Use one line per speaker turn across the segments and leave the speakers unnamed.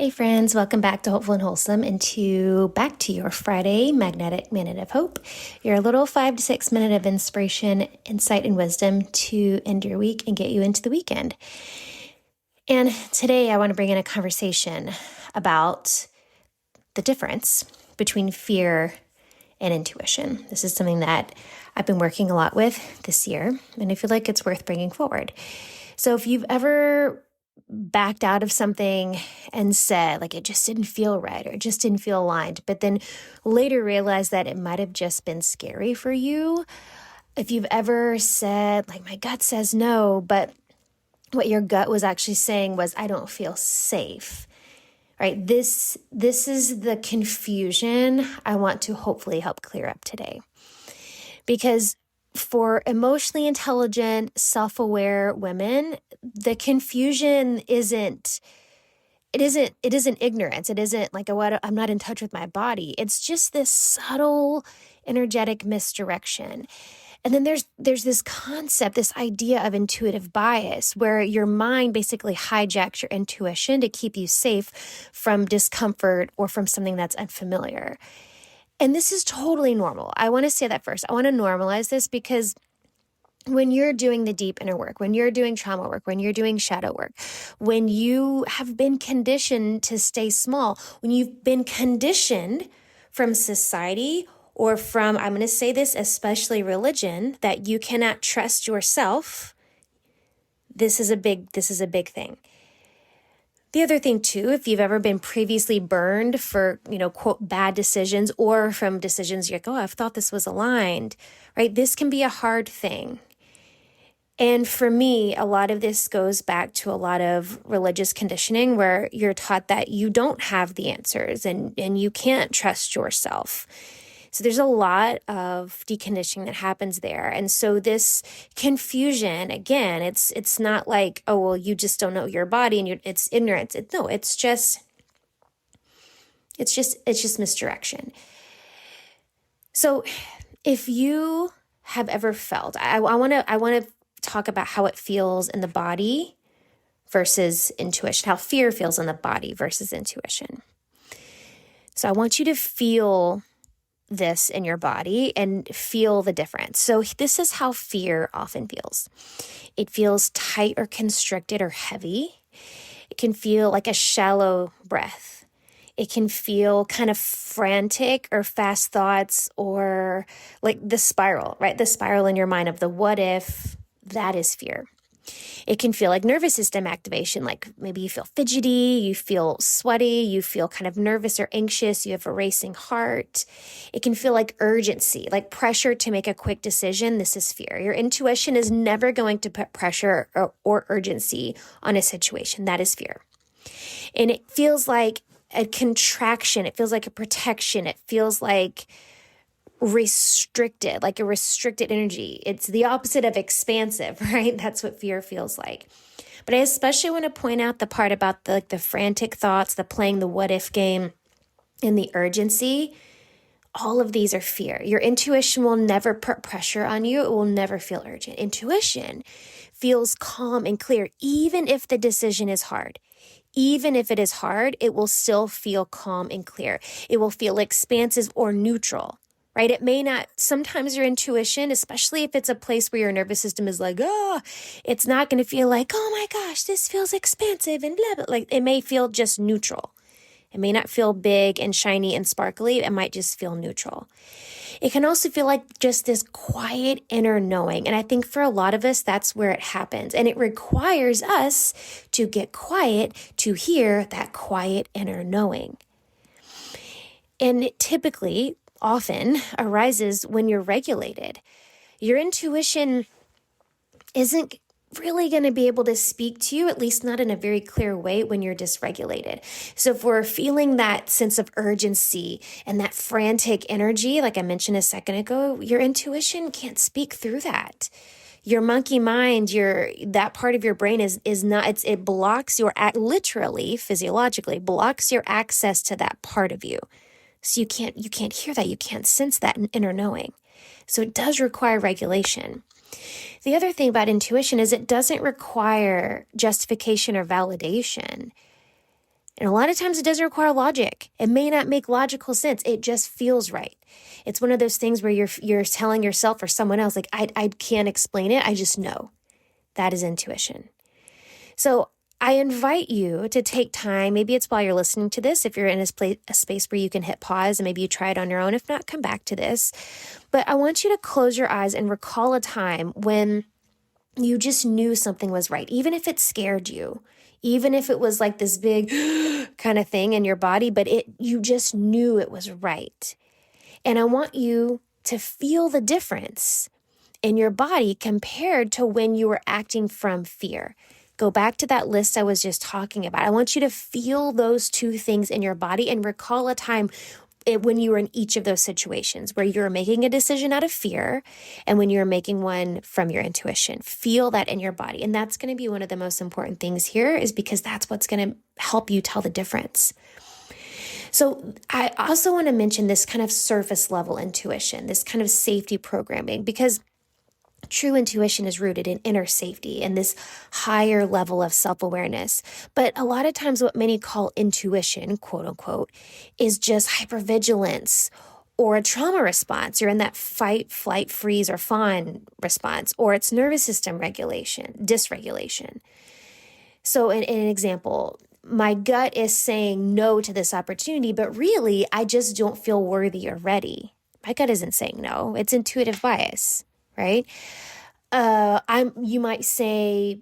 Hey friends, welcome back to Hopeful and Wholesome and back to your Friday Magnetic Minute of Hope, your little 5 to 6 minute of inspiration, insight, and wisdom to end your week and get you into the weekend. And today I want to bring in a conversation about the difference between fear and intuition. This is something that I've been working a lot with this year, and I feel like it's worth bringing forward. So if you've ever backed out of something and said, like, it just didn't feel right or it just didn't feel aligned, but then later realized that it might have just been scary for you. If you've ever said, like, my gut says no, but what your gut was actually saying was, I don't feel safe, right? This is the confusion I want to hopefully help clear up today. Because for emotionally intelligent, self-aware women, the confusion isn't ignorance. It isn't like, I'm not in touch with my body. It's just this subtle energetic misdirection. And then there's this concept, this idea of intuitive bias, where your mind basically hijacks your intuition to keep you safe from discomfort or from something that's unfamiliar. And this is totally normal. I want to say that first. I want to normalize this because when you're doing the deep inner work, when you're doing trauma work, when you're doing shadow work, when you have been conditioned to stay small, when you've been conditioned from society or from, I'm going to say this, especially religion, that you cannot trust yourself, this is a big thing. The other thing too, if you've ever been previously burned for, quote, bad decisions or from decisions you're like, oh, I've thought this was aligned, right? This can be a hard thing. And for me, a lot of this goes back to a lot of religious conditioning where you're taught that you don't have the answers and you can't trust yourself. So there's a lot of deconditioning that happens there. And so this confusion, again, it's not like, oh, well, you just don't know your body and it's ignorance. It's just misdirection. So if you have ever felt, I want to talk about how it feels in the body versus intuition, how fear feels in the body versus intuition. So I want you to feel this in your body and feel the difference. So this is how fear often feels. It feels tight or constricted or heavy. It can feel like a shallow breath. It can feel kind of frantic or fast thoughts or like the spiral, right? The spiral in your mind of the what if. That is fear. It can feel like nervous system activation, like maybe you feel fidgety, you feel sweaty, you feel kind of nervous or anxious, you have a racing heart. It can feel like urgency, like pressure to make a quick decision. This is fear. Your intuition is never going to put pressure or urgency on a situation. That is fear. And it feels like a contraction. It feels like a protection. It feels like restricted, like a restricted energy. It's the opposite of expansive, right? That's what fear feels like. But I especially want to point out the part about the frantic thoughts, the playing the what if game, and the urgency. All of these are fear. Your intuition will never put pressure on you. It will never feel urgent. Intuition feels calm and clear, even if the decision is hard. Even if it is hard, it will still feel calm and clear. It will feel expansive or neutral. Right? It may not, sometimes your intuition, especially if it's a place where your nervous system is like, it's not going to feel like, oh my gosh, this feels expansive and blah, blah. Like it may feel just neutral. It may not feel big and shiny and sparkly. It might just feel neutral. It can also feel like just this quiet inner knowing. And I think for a lot of us, that's where it happens. And it requires us to get quiet to hear that quiet inner knowing. And typically, often arises when you're regulated. Your intuition isn't really going to be able to speak to you, at least not in a very clear way, when you're dysregulated. So if we're feeling that sense of urgency and that frantic energy, like I mentioned a second ago, your intuition can't speak through that. Your monkey mind, that part of your brain is not, it blocks literally, physiologically, blocks your access to that part of you. So you can't hear that. You can't sense that inner knowing. So it does require regulation. The other thing about intuition is it doesn't require justification or validation. And a lot of times it doesn't require logic. It may not make logical sense. It just feels right. It's one of those things where you're telling yourself or someone else, like, I can't explain it. I just know. That is intuition. So I invite you to take time. Maybe it's while you're listening to this, if you're in a space where you can hit pause and maybe you try it on your own. If not, come back to this. But I want you to close your eyes and recall a time when you just knew something was right, even if it scared you, even if it was like this big kind of thing in your body, but you just knew it was right. And I want you to feel the difference in your body compared to when you were acting from fear. Go back to that list I was just talking about. I want you to feel those two things in your body and recall a time when you were in each of those situations where you're making a decision out of fear and when you're making one from your intuition. Feel that in your body. And that's going to be one of the most important things here, is because that's what's going to help you tell the difference. So I also want to mention this kind of surface level intuition, this kind of safety programming, because true intuition is rooted in inner safety and this higher level of self-awareness. But a lot of times what many call intuition, quote unquote, is just hypervigilance or a trauma response. You're in that fight, flight, freeze, or fawn response, or it's nervous system dysregulation. So in an example, my gut is saying no to this opportunity, but really I just don't feel worthy or ready. My gut isn't saying no. It's intuitive bias. Right? You might say,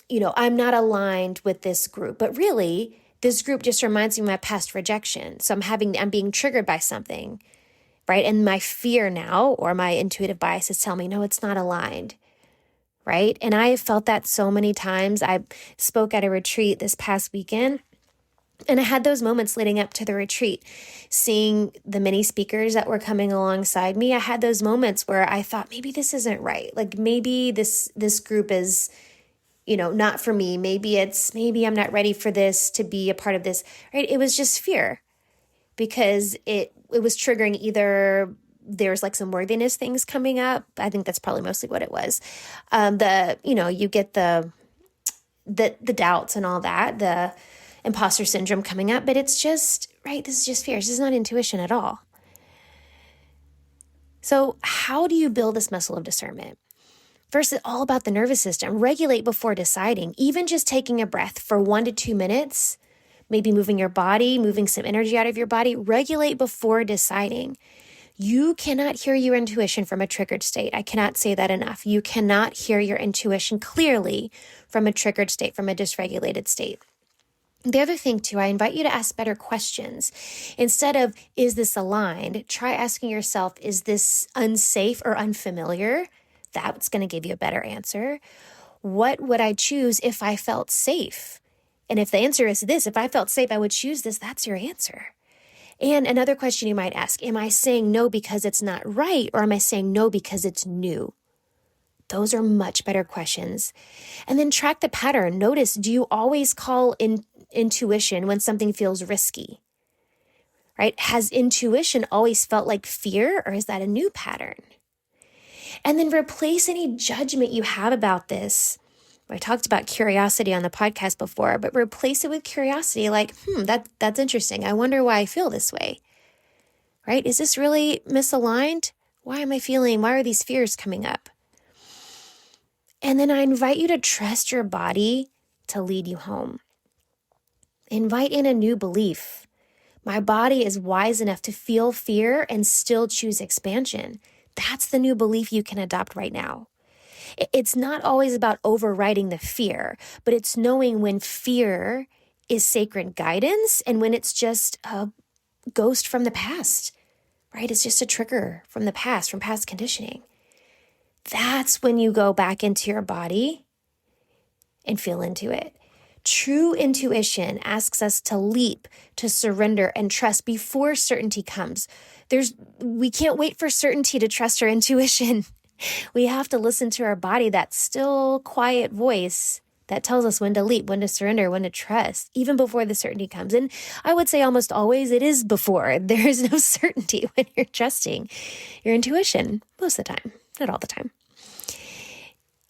I'm not aligned with this group, but really this group just reminds me of my past rejection. So I'm being triggered by something, right? And my fear now, or my intuitive bias, is telling me, no, it's not aligned, right? And I have felt that so many times. I spoke at a retreat this past weekend, and I had those moments leading up to the retreat, seeing the many speakers that were coming alongside me. I had those moments where I thought, maybe this isn't right. Like maybe this group is, not for me. Maybe I'm not ready for this, to be a part of this, right? It was just fear, because it was triggering either there's like some worthiness things coming up. I think that's probably mostly what it was. You get the doubts and all that, the imposter syndrome coming up, but it's just, right, this is just fear. This is not intuition at all. So how do you build this muscle of discernment? First, it's all about the nervous system. Regulate before deciding. Even just taking a breath for 1 to 2 minutes, maybe moving your body, moving some energy out of your body. Regulate before deciding. You cannot hear your intuition from a triggered state. I cannot say that enough. You cannot hear your intuition clearly from a triggered state, from a dysregulated state. The other thing too, I invite you to ask better questions. Instead of, is this aligned? Try asking yourself, is this unsafe or unfamiliar? That's going to give you a better answer. What would I choose if I felt safe? And if the answer is this, if I felt safe, I would choose this, that's your answer. And another question you might ask, am I saying no because it's not right, or am I saying no because it's new? Those are much better questions. And then track the pattern. Notice, do you always call in intuition when something feels risky? Right? Has intuition always felt like fear, or is that a new pattern? And then replace any judgment you have about this. I talked about curiosity on the podcast before, but replace it with curiosity, like, that's interesting. I wonder why I feel this way. Right? Is this really misaligned? Why are these fears coming up? And then I invite you to trust your body to lead you home. Invite in a new belief. My body is wise enough to feel fear and still choose expansion. That's the new belief you can adopt right now. It's not always about overriding the fear, but it's knowing when fear is sacred guidance and when it's just a ghost from the past, right? It's just a trigger from the past, from past conditioning. That's when you go back into your body and feel into it. True intuition asks us to leap, to surrender, and trust before certainty comes. We can't wait for certainty to trust our intuition. We have to listen to our body, that still quiet voice that tells us when to leap, when to surrender, when to trust, even before the certainty comes. And I would say almost always it is before. There is no certainty when you're trusting your intuition, most of the time, not all the time.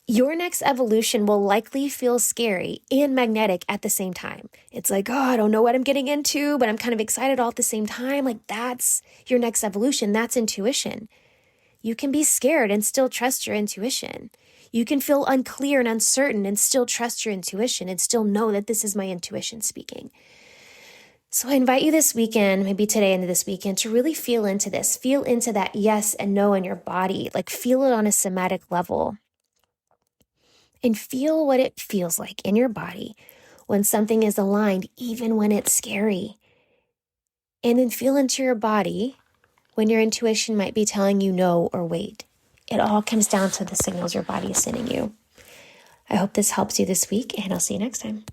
Your next evolution will likely feel scary and magnetic at the same time. It's like, oh, I don't know what I'm getting into, but I'm kind of excited all at the same time. Like, that's your next evolution. That's intuition. You can be scared and still trust your intuition. You can feel unclear and uncertain and still trust your intuition and still know that this is my intuition speaking. So I invite you this weekend, maybe today into this weekend, to really feel into this. Feel into that yes and no in your body. Like, feel it on a somatic level. And feel what it feels like in your body when something is aligned, even when it's scary. And then feel into your body when your intuition might be telling you no or wait. It all comes down to the signals your body is sending you. I hope this helps you this week, and I'll see you next time.